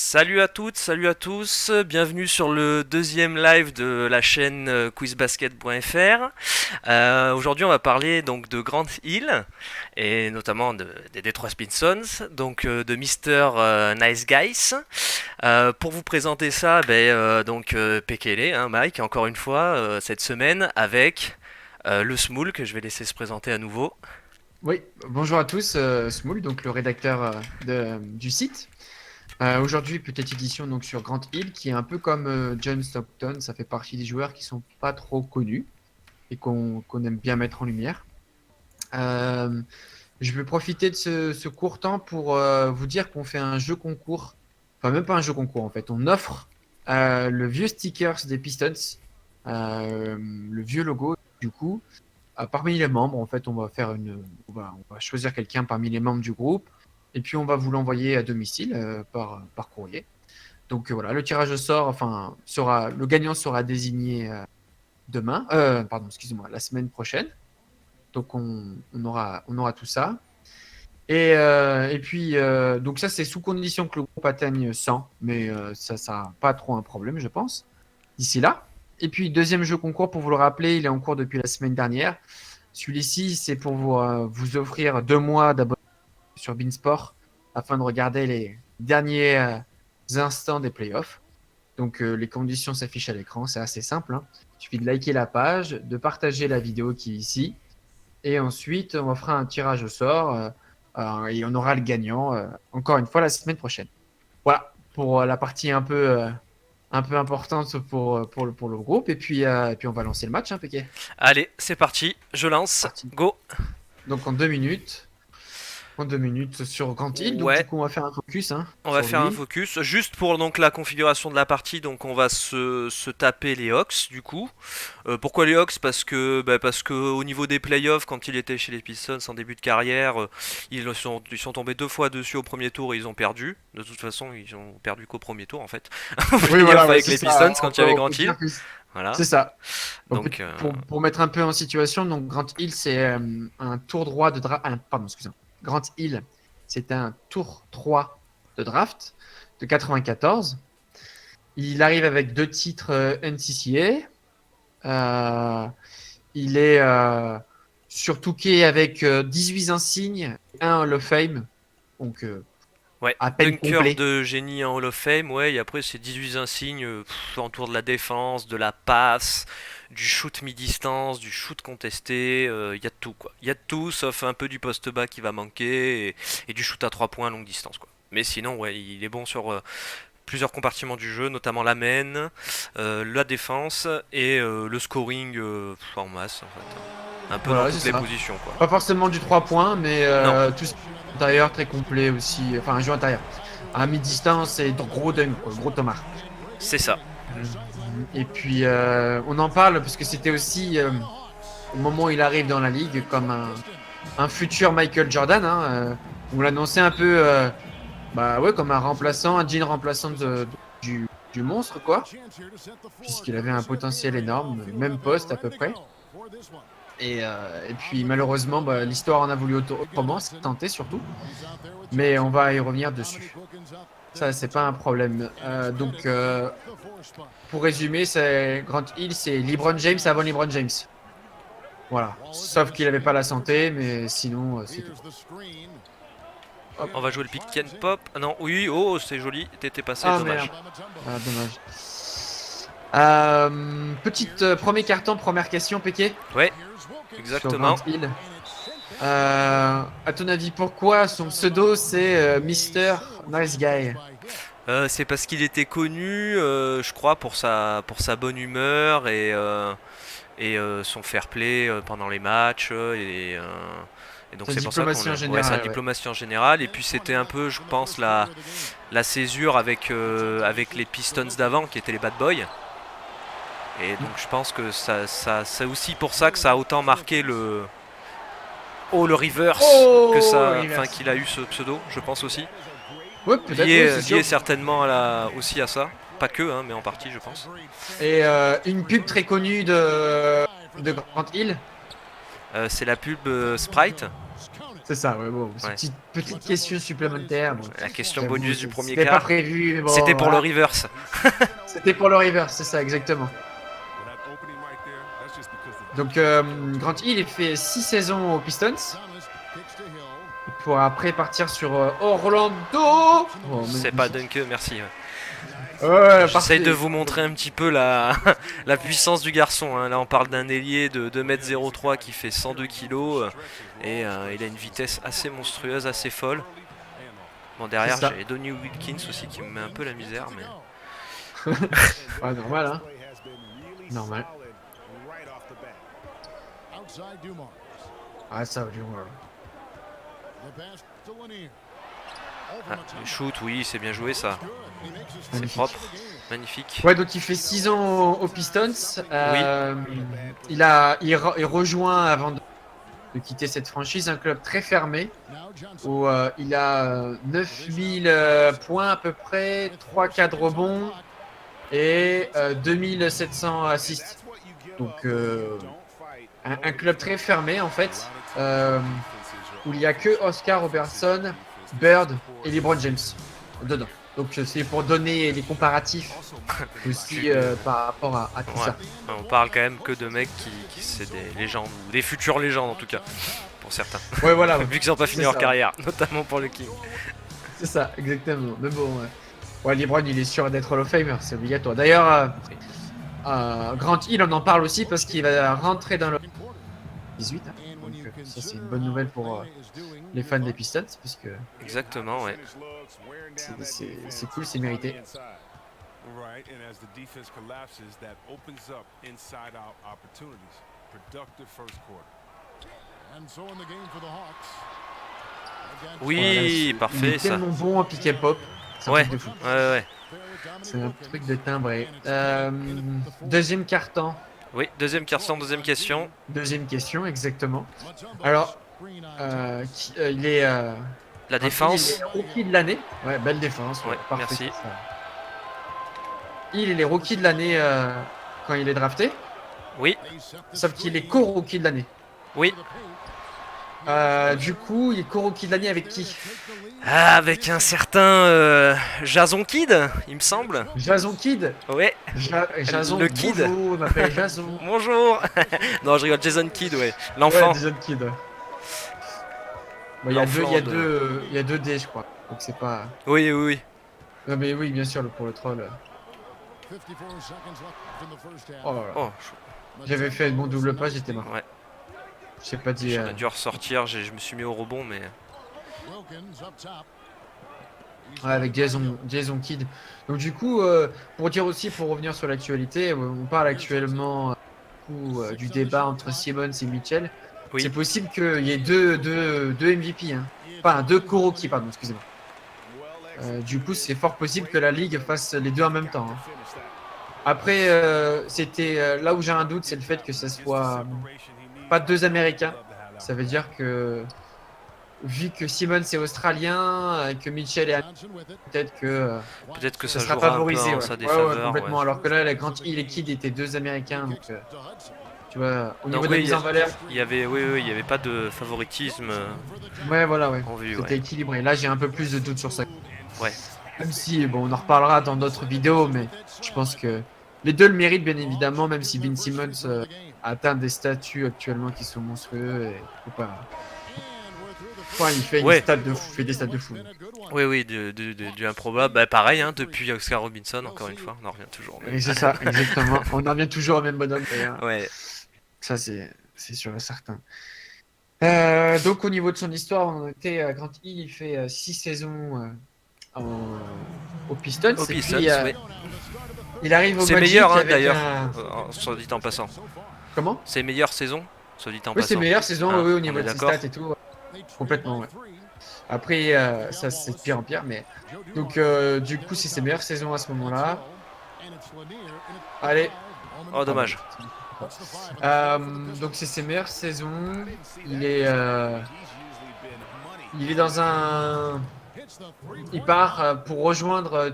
Salut à toutes, salut à tous, bienvenue sur le deuxième live de la chaîne quizbasket.fr. Aujourd'hui on va parler donc de Grant Hill et notamment des Detroit Pistons, donc de Mister Nice Guys. Pour vous présenter ça, Pekele, hein, Mike, encore une fois cette semaine avec le Smoul que je vais laisser se présenter à nouveau. Oui, bonjour à tous, Smoul, donc le rédacteur du site. Aujourd'hui, petite édition donc sur Grant Hill, qui est un peu comme John Stockton, ça fait partie des joueurs qui sont pas trop connus et qu'on aime bien mettre en lumière. Euh, je vais profiter de ce court temps pour vous dire qu'on fait un jeu concours, enfin même pas un jeu concours en fait, on offre le vieux stickers des Pistons, le vieux logo du coup. Parmi les membres, en fait, on va choisir quelqu'un parmi les membres du groupe et puis on va vous l'envoyer à domicile par courrier. Donc voilà, le tirage au sort, le gagnant sera désigné demain, pardon, excusez-moi, la semaine prochaine. Donc on aura tout ça. Et puis, donc ça, c'est sous condition que le groupe atteigne 100, mais ça sera pas trop un problème, je pense, d'ici là. Et puis, deuxième jeu concours, pour vous le rappeler, il est en cours depuis la semaine dernière. Celui-ci, c'est pour vous offrir 2 mois d'abonnement sur Beansport afin de regarder les derniers instants des playoffs. Donc, les conditions s'affichent à l'écran, c'est assez simple, hein. Il suffit de liker la page, de partager la vidéo qui est ici, et ensuite, on fera un tirage au sort et on aura le gagnant, encore une fois, la semaine prochaine. Voilà, pour la partie un peu importante pour le groupe. Et puis, on va lancer le match, hein, Péké. Allez, c'est parti, je lance, Parti. go. Donc, en 2 minutes. En 2 minutes sur Grand Hill. Donc, du Ouais, coup, on va faire un focus hein, on va sur faire un lui. focus juste pour donc la configuration de la partie. Donc on va se taper les Hawks du coup. Pourquoi les Hawks? Parce que au niveau des playoffs, quand il était chez les Pistons en début de carrière, ils sont tombés 2 fois dessus au premier tour et ils ont perdu. De toute façon, ils ont perdu qu'au premier tour en fait. Au Oui, playoff voilà, ouais, avec c'est les ça. Pistons quand il y avait On Grant peut Hill. dire que Voilà. c'est ça. Donc, Donc pour mettre un peu en situation, donc Grant Hill, c'est un tour droit de draft. Pardon, excusez-moi. Grant Hill, c'est un tour 3 de draft de 94. Il arrive avec 2 titres NCCA. Il est sur Touquet avec 18 insignes, un Hall of Fame, donc ouais, à peine dunker complet. de génie en Hall of Fame, ouais, et après c'est 18 insignes autour de la défense, de la passe, du shoot mi-distance, du shoot contesté, il y a de tout quoi. Il y a de tout sauf un peu du poste bas qui va manquer et du shoot à 3 points à longue distance quoi. Mais sinon, ouais, il est bon sur plusieurs compartiments du jeu, notamment la main, la défense et le scoring en masse en fait. Un peu dans Voilà, c'est toutes les ça. positions quoi. Pas forcément du 3 points, mais Non, tout ce qui est intérieur, très complet aussi. Enfin, un jeu intérieur. À mi-distance et gros dunk, quoi, gros Thomas. c'est ça. Et puis, on en parle parce que c'était aussi, au moment où il arrive dans la ligue, comme un futur Michael Jordan. Hein, on l'annonçait un peu bah ouais, comme un remplaçant, un jean remplaçant du monstre, quoi. Puisqu'il avait un potentiel énorme, même poste à peu près. Et puis malheureusement, bah, l'histoire en a voulu autrement, c'est tenté surtout. Mais on va y revenir dessus. Ça, c'est pas un problème. Pour résumer, c'est Grant Hill, c'est LeBron James avant LeBron James. Voilà. Sauf qu'il n'avait pas la santé, mais sinon, c'est tout. Hop. On va jouer le pick and pop. Ah non, oui, oh, c'est joli. T'étais passé, Ah merde. dommage. Ah, dommage. Petite premier carton, première question, Péké, Ouais, sur Grant exactement. Hill. À ton avis, pourquoi son pseudo c'est Mister Nice Guy? C'est parce qu'il était connu, je crois, pour sa bonne humeur et son fair play pendant les matchs. Et donc Sa c'est pour ça qu'on diplomatie en l'a. Ouais, sa général, ouais. diplomatie en général. Et puis c'était un peu, je pense, la césure avec les Pistons d'avant, qui étaient les Bad Boys. Et donc je pense que c'est aussi pour ça que ça a autant marqué le reverse Oh, le enfin reverse. qu'il a eu ce pseudo, je pense aussi. Ouais, peut-être, oui, Lié, c'est lié sûr. certainement aussi à ça. Pas que, hein, mais en partie, je pense. Et une pub très connue de Grant Hill. C'est la pub Sprite. C'est ça, ouais, bon. C'est Ouais. petite question supplémentaire. Bon, La question j'avoue, bonus du premier c'était pas quart, prévu, mais bon, c'était pour le voilà. reverse. C'était pour le reverse, c'est ça, exactement. Donc, Grant Hill, il fait 6 saisons aux Pistons. Pour après partir sur Orlando. Oh, C'est pas Dunk, merci. Ouais. ouais, J'essaye parfait. de vous montrer un petit peu la puissance du garçon. Hein. Là, on parle d'un ailier de 2,03 m qui fait 102 kg et il a une vitesse assez monstrueuse, assez folle. Bon, derrière, j'ai Donnie Wilkins aussi qui me met un peu la misère. Mais... ouais, normal, hein. Normal. Ah, ça, Ah, le shoot, oui, c'est bien joué ça. C'est propre, magnifique. Ouais, donc il fait 6 ans aux Pistons. Oui. Il rejoint avant de quitter cette franchise un club très fermé où il a 9000 points à peu près, 3-4 rebonds et 2700 assists. Donc un club très fermé en fait, où il n'y a que Oscar Robertson, Bird et LeBron James dedans. Donc c'est pour donner les comparatifs aussi par rapport à tout ça. On parle quand même que de mecs qui c'est des légendes, ou des futures légendes en tout cas, pour certains. Ouais, voilà. Vu qu'ils n'ont pas fini leur carrière, notamment pour le King. C'est ça, exactement. Mais bon, ouais, LeBron, il est sûr d'être Hall of Famer, c'est obligatoire. D'ailleurs, Grant Hill, on en parle aussi parce qu'il va rentrer dans le 18. Hein. Donc, ça, c'est une bonne nouvelle pour les fans des Pistons, puisque exactement, ouais. C'est cool, c'est mérité. Oui, voilà, parfait il est ça. tellement bon en pick and pop. C'est un Ouais, truc de fou. ouais. C'est un truc de timbré. Deuxième carton. Oui, deuxième carton, deuxième question. Deuxième question, exactement. Alors, il est. La défense. Il est rookie de l'année. Ouais, belle défense. Ouais, parfait, merci. Il est rookie de l'année quand il est drafté. Oui. Sauf qu'il est co-rookie de l'année. Oui. Du coup, il est co-rookie de l'année avec qui? Avec un certain Jason Kidd, il me semble. Jason Kidd. Ouais. Jason, le Kidd. Bonjour, il m'appelle Jason. Bonjour. Non, je rigole, Jason Kidd, ouais. L'enfant. Ouais, Jason Kidd. Bon, il y a deux D, je crois. Donc c'est pas. Oui. Non, mais oui, bien sûr, pour le troll. Oh là là. Oh, J'avais fait mon double pas, j'étais mort. ouais. J'ai pas dit. J'aurais dû ressortir, je me suis mis au rebond, mais. Ouais, avec Jason Kidd. Donc du coup, pour dire aussi, pour revenir sur l'actualité, on parle actuellement du débat entre Simmons et Mitchell. Oui. C'est possible qu'il y ait deux MVP, hein. Enfin deux co-rookies, pardon, excusez-moi. Du coup, c'est fort possible que la ligue fasse les deux en même temps. Hein. Après, c'était là où j'ai un doute, c'est le fait que ce soit pas deux Américains. Ça veut dire que vu que Simmons est australien et que Mitchell est peut-être que ça sera jouera favorisé un peu en sa défaveur. complètement. Ouais. Alors que là, la Grant Hill et Kidd étaient deux Américains, donc tu vois, au niveau de la oui, mise en valeur. Il y avait pas de favoritisme. Ouais, voilà, ouais. En vue, C'était ouais. équilibré. Là, j'ai un peu plus de doutes sur ça. Ouais. Même si, bon, on en reparlera dans d'autres vidéos, mais je pense que les deux le méritent, bien évidemment, même si Ben Simmons a atteint des statuts actuellement qui sont monstrueux et faut pas. Enfin, il fait des stats de fou. Oui, du improbable. Bah, pareil, hein, depuis Oscar Robinson, encore une fois, on en revient toujours. Et c'est ça, exactement. On en revient toujours au même bonhomme, d'ailleurs. Ouais. Ça, c'est sûr et certain. Donc, au niveau de son histoire, on était à Grant Hill, il fait 6 saisons aux Pistons. Aux Pistons, puis, il arrive au c'est Magic meilleur, hein, avec d'ailleurs, soit dit en passant. Comment? C'est meilleure saison, soit dit en Oui, passant. c'est meilleure saison, Ah, oui, au niveau on est de ses d'accord. stats et tout. Complètement, ouais. Après, ça, c'est de pire en pire, mais. Donc, du coup, c'est ses meilleures saisons à ce moment-là. Allez. Oh, dommage. Donc, c'est ses meilleures saisons. Il est dans un. Il part pour rejoindre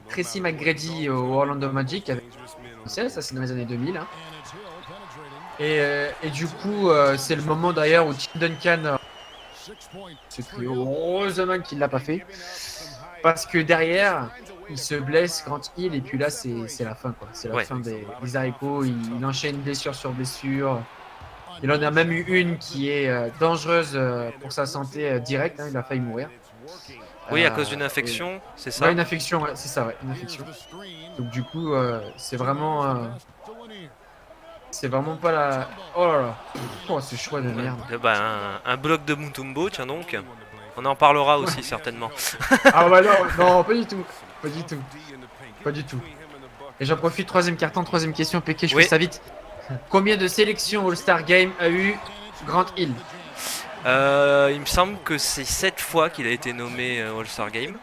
Tracy McGrady au Orlando Magic avec ça c'est dans les années 2000. Hein. Et du coup, c'est le moment d'ailleurs où Tim Duncan Ce trio, heureusement qu'il l'a pas fait. Parce que derrière, il se blesse Grant Hill et puis là, c'est la fin, quoi. C'est la fin des haricots. Il enchaîne blessure sur blessure. Il en a même eu une qui est dangereuse pour sa santé directe. Hein, il a failli mourir. Oui, à cause d'une infection, c'est ça? Ouais, une infection, ouais, c'est ça, ouais, une infection. Donc du coup, c'est vraiment pas la. Oh là là, oh, ce choix de merde. Bah, un bloc de Mutombo, tiens donc. On en parlera aussi certainement. Ah bah non, non, pas du tout, pas du tout, pas du tout. Et j'en profite, troisième carton, troisième question, Péké, je fais ça vite. Combien de sélections All-Star Game a eu Grant Hill? Il me semble que c'est 7 fois qu'il a été nommé All-Star Game.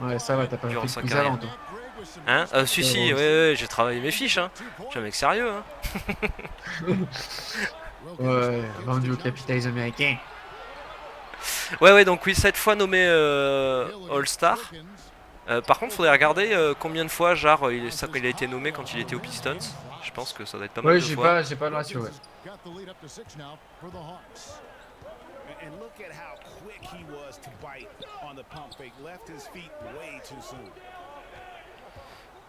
Ouais, ça va, t'as pas fait durant le sa quiz carrière. avant, toi. Hein si, ouais, j'ai travaillé mes fiches. Hein. Je suis un mec sérieux. Hein. Ouais, vendu au capitalisme américain. Ouais, donc oui, 7 fois nommé All-Star. Par contre, faudrait regarder combien de fois, genre, il a été nommé quand il était aux Pistons. Je pense que ça doit être pas mal Ouais, de fois. j'ai pas le ratio, ouais.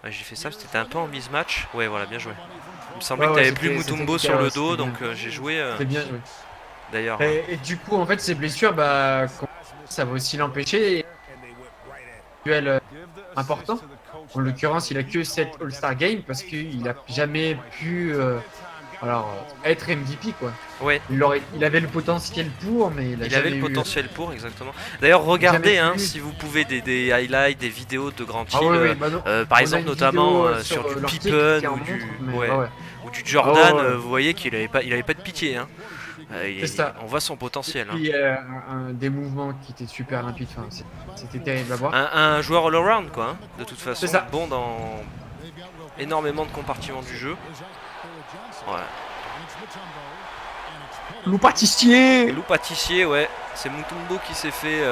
Ouais, j'ai fait ça, c'était un peu en mismatch. Ouais, voilà, bien joué. Il me semblait que Ouais, t'avais plus Mutombo sur le dos, donc j'ai joué. C'était bien joué. D'ailleurs. Et du coup, en fait, ces blessures, bah, ça va aussi l'empêcher. Duel important. En l'occurrence, il a que 7 All-Star Games parce qu'il a jamais pu être MVP, quoi. Ouais. Il avait le potentiel pour, mais il avait le potentiel pour, exactement. D'ailleurs, regardez si vous pouvez des highlights, des vidéos de Grant Hill. Par exemple, notamment sur du Pippen ou du Jordan. Vous voyez qu'il avait pas de pitié. Hein. On voit son potentiel. Et puis, des mouvements qui étaient super limpides. Enfin, c'était terrible à voir. Un joueur all-around, quoi. Hein, de toute façon, bon dans énormément de compartiments du jeu. Ouais. Loup pâtissier. Loup pâtissier, ouais. C'est Mutombo qui s'est fait.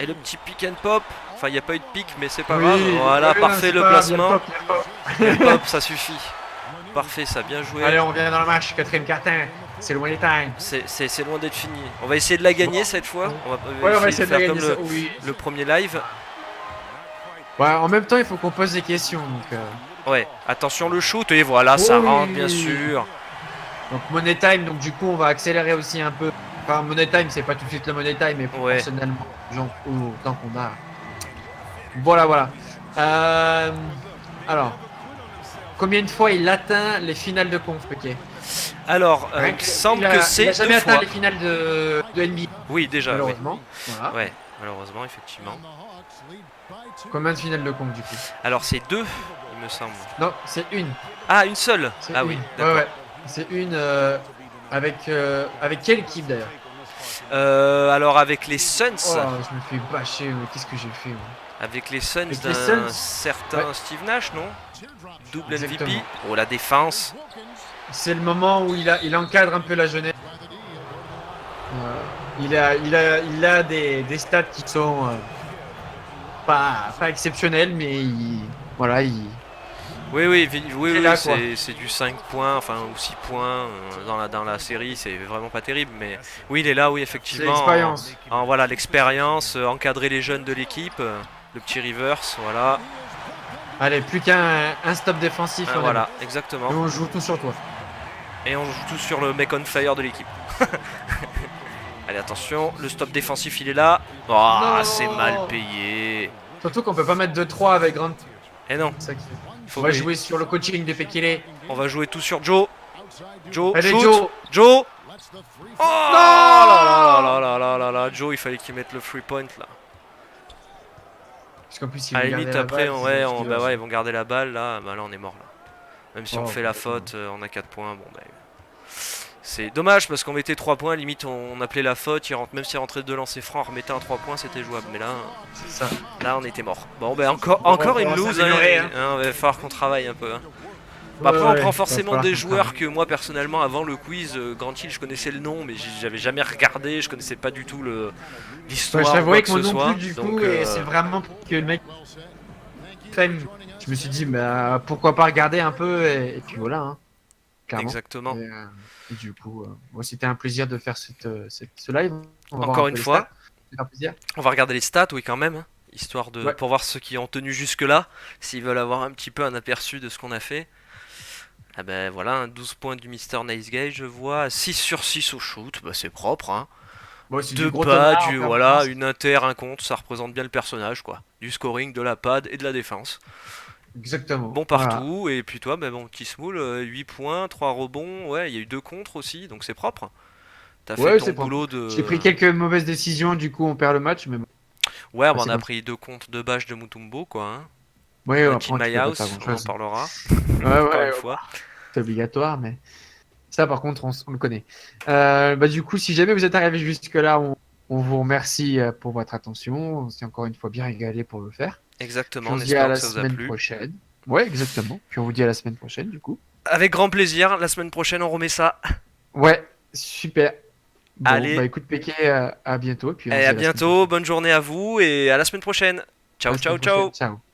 Et le petit pick and pop. Enfin, il n'y a pas eu de pick, mais c'est pas grave. Voilà, parfait le placement. Le pop, ça suffit. Parfait, ça, bien joué. Allez, on revient dans le match, quatrième carton. C'est loin des time. C'est loin d'être fini. On va essayer de la gagner cette fois. On va essayer de faire comme le premier live. Ouais, en même temps, il faut qu'on pose des questions. Donc, ouais, attention le shoot. Et voilà, ça rentre, bien sûr. Donc, Money Time. Donc, du coup, on va accélérer aussi un peu. Enfin, Money Time, c'est pas tout de suite le Money Time, mais proportionnellement, autant qu'on a. Voilà. Alors, combien de fois il atteint les finales de conf, ok? Alors, il me semble que c'est 2 fois. Il n'a jamais atteint les finales de NBA. Oui, déjà. Malheureusement. Oui. Voilà. Ouais, malheureusement, effectivement. Combien de finales de conf, du coup? Alors, c'est 2, il me semble. Non, c'est une. Ah, une seule? Ah oui, d'accord. Ouais. C'est une avec quelle équipe d'ailleurs? Alors, avec les Suns. Oh, je me fais bâcher, mais qu'est-ce que j'ai fait, moi. Avec les Suns d'un certain Steve Nash, non? Double MVP. Oh, la défense. C'est le moment où il encadre un peu la jeunesse. Il a des stats qui sont pas exceptionnels, mais oui, c'est du 5 points, enfin, ou 6 points dans la série, c'est vraiment pas terrible, mais oui, il est là, oui, effectivement. L'expérience. Voilà, l'expérience, encadrer les jeunes de l'équipe, le petit reverse, voilà. Allez, plus qu'un stop défensif. Voilà, exactement. Et on joue tout sur toi. Et on joue tout sur le mec on fire de l'équipe. Allez, attention, le stop défensif, il est là. Oh, c'est mal payé. Surtout qu'on peut pas mettre 2-3 avec Grant. Eh non. On va jouer sur le coaching de Pekele. On va jouer tout sur Joe. Allez, shoot. Joe. Oh là, Joe, il fallait qu'il mette le free point là. Parce qu'en plus, à la limite, après, ils vont garder la balle là. Bah là, on est mort là. Même si on fait la faute, on a 4 points. Bon, bah, c'est dommage parce qu'on mettait 3 points. Limite, on appelait la faute. Même s'il rentrait 2 lancers francs, on remettait un 3 points, c'était jouable. Mais là, on était mort. Bon, bah, encore une lose. Il va falloir qu'on travaille un peu. Hein. Après, on prend forcément des joueurs que moi personnellement, avant le quiz, Grant Hill, je connaissais le nom, mais j'avais jamais regardé, je connaissais pas du tout l'histoire. Ouais, j'avoue que moi non plus, du coup, et c'est vraiment que le mec. Je me suis dit, bah, pourquoi pas regarder un peu, et puis voilà. Hein. clairement. exactement. Et du coup, moi, c'était un plaisir de faire ce live. On va voir un Encore peu une les fois, stats. C'est un plaisir. on va regarder les stats, oui, quand même, hein, histoire de Ouais. pour voir ceux qui ont tenu jusque-là, s'ils veulent avoir un petit peu un aperçu de ce qu'on a fait. Ah ben voilà, 12 points du Mister Nice Guy, je vois, 6 sur 6 au shoot, bah c'est propre, hein. Bon, c'est du Deux gros pads, tonnerre en voilà, permanence. une inter, un contre, ça représente bien le personnage, quoi. Du scoring, de la pad et de la défense. Exactement. Bon Voilà. partout, et puis toi, ben bon, petit Smoul, 8 points, 3 rebonds, ouais, il y a eu 2 contres aussi, donc c'est propre. T'as fait Ouais, ton c'est propre. boulot J'ai de... pris quelques mauvaises décisions, du coup, on perd le match, mais bon, Ouais, bah, bon, on c'est a comme ça. pris 2 contres de bâche de Mutombo, quoi, hein. Ouais, Kill après, tu My peux pas faire House, on en grand-chose. parlera, Ouais, encore une ouais, fois. bah, c'est obligatoire, mais ça, par contre, on le connaît. Bah, du coup, si jamais vous êtes arrivé jusque-là, on vous remercie pour votre attention. On s'est encore une fois bien régalé pour le faire. Puis Exactement, on en se dit à espérant que la ça vous a semaine plu. prochaine. Ouais, exactement. Puis on vous dit à la semaine prochaine, du coup. Avec grand plaisir, la semaine prochaine on remet ça. Ouais, super. Bon, bah Allez, écoute, Péké, à bientôt. Puis on et se dit à à la semaine bientôt, prochaine. bonne journée à vous et à la semaine prochaine. À Ciao, la semaine ciao, prochaine. ciao. Ciao.